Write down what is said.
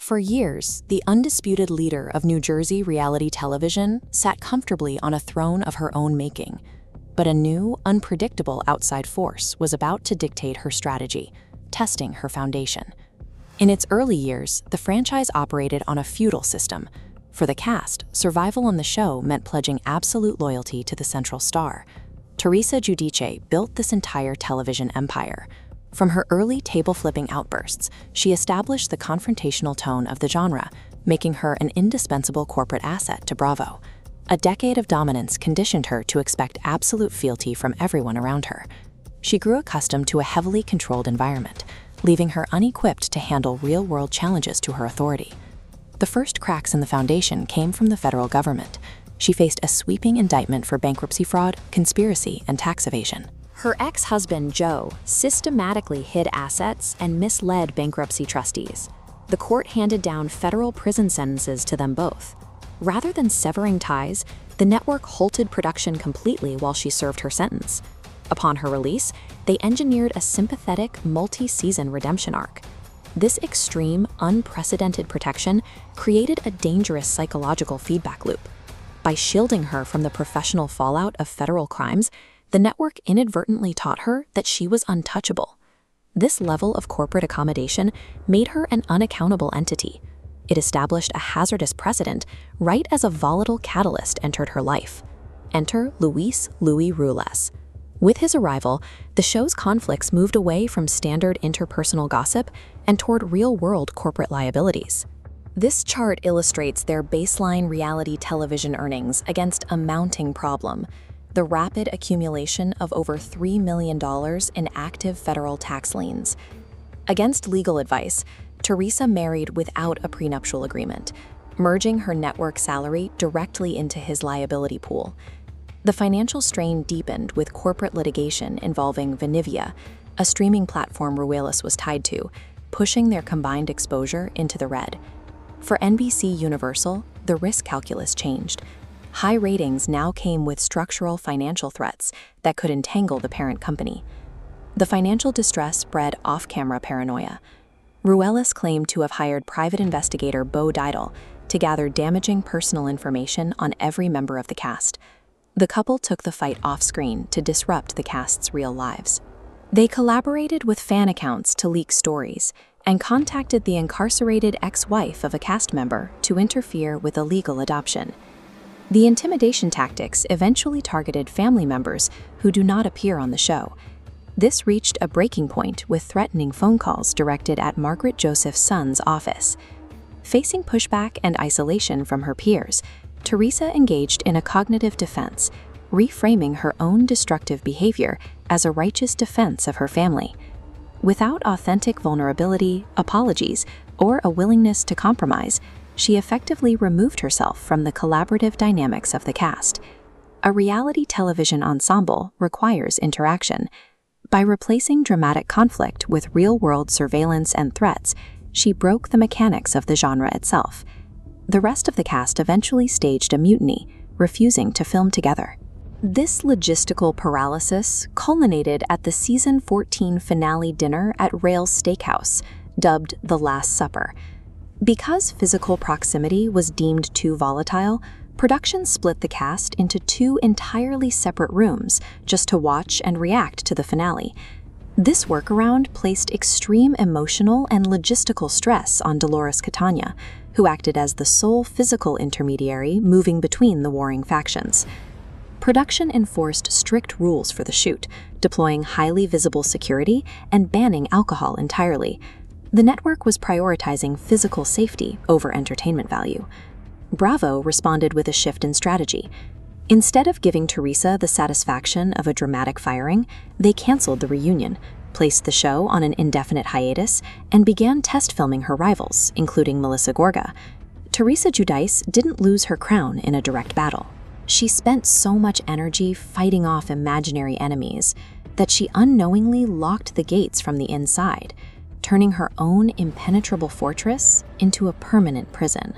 For years, the undisputed leader of New Jersey reality television sat comfortably on a throne of her own making. But a new, unpredictable outside force was about to dictate her strategy, testing her foundation. In its early years, the franchise operated on a feudal system. For the cast, survival on the show meant pledging absolute loyalty to the central star. Teresa Giudice built this entire television empire. From her early table-flipping outbursts, she established the confrontational tone of the genre, making her an indispensable corporate asset to Bravo. A decade of dominance conditioned her to expect absolute fealty from everyone around her. She grew accustomed to a heavily controlled environment, leaving her unequipped to handle real-world challenges to her authority. The first cracks in the foundation came from the federal government. She faced a sweeping indictment for bankruptcy fraud, conspiracy, and tax evasion. Her ex-husband, Joe, systematically hid assets and misled bankruptcy trustees. The court handed down federal prison sentences to them both. Rather than severing ties, the network halted production completely while she served her sentence. Upon her release, they engineered a sympathetic, multi-season redemption arc. This extreme, unprecedented protection created a dangerous psychological feedback loop. By shielding her from the professional fallout of federal crimes, the network inadvertently taught her that she was untouchable. This level of corporate accommodation made her an unaccountable entity. It established a hazardous precedent right as a volatile catalyst entered her life. Enter Louie Ruelas. With his arrival, the show's conflicts moved away from standard interpersonal gossip and toward real-world corporate liabilities. This chart illustrates their baseline reality television earnings against a mounting problem: the rapid accumulation of over $3 million in active federal tax liens. Against legal advice, Teresa married without a prenuptial agreement, merging her network salary directly into his liability pool. The financial strain deepened with corporate litigation involving Venivia, a streaming platform Ruelas was tied to, pushing their combined exposure into the red. For NBC Universal, the risk calculus changed. High ratings now came with structural financial threats that could entangle the parent company. The financial distress bred off-camera paranoia. Ruelas claimed to have hired private investigator Bo Dietl to gather damaging personal information on every member of the cast. The couple took the fight off-screen to disrupt the cast's real lives. They collaborated with fan accounts to leak stories and contacted the incarcerated ex-wife of a cast member to interfere with a legal adoption. The intimidation tactics eventually targeted family members who do not appear on the show. This reached a breaking point with threatening phone calls directed at Margaret Joseph's son's office. Facing pushback and isolation from her peers, Teresa engaged in a cognitive defense, reframing her own destructive behavior as a righteous defense of her family. Without authentic vulnerability, apologies, or a willingness to compromise, she effectively removed herself from the collaborative dynamics of the cast. A reality television ensemble requires interaction. By replacing dramatic conflict with real-world surveillance and threats, she broke the mechanics of the genre itself. The rest of the cast eventually staged a mutiny, refusing to film together. This logistical paralysis culminated at the season 14 finale dinner at Rail's Steakhouse, dubbed The Last Supper. Because physical proximity was deemed too volatile, production split the cast into two entirely separate rooms just to watch and react to the finale. This workaround placed extreme emotional and logistical stress on Dolores Catania, who acted as the sole physical intermediary moving between the warring factions. Production enforced strict rules for the shoot, deploying highly visible security and banning alcohol entirely. The network was prioritizing physical safety over entertainment value. Bravo responded with a shift in strategy. Instead of giving Teresa the satisfaction of a dramatic firing, they canceled the reunion, placed the show on an indefinite hiatus, and began test filming her rivals, including Melissa Gorga. Teresa Giudice didn't lose her crown in a direct battle. She spent so much energy fighting off imaginary enemies that she unknowingly locked the gates from the inside, turning her own impenetrable fortress into a permanent prison.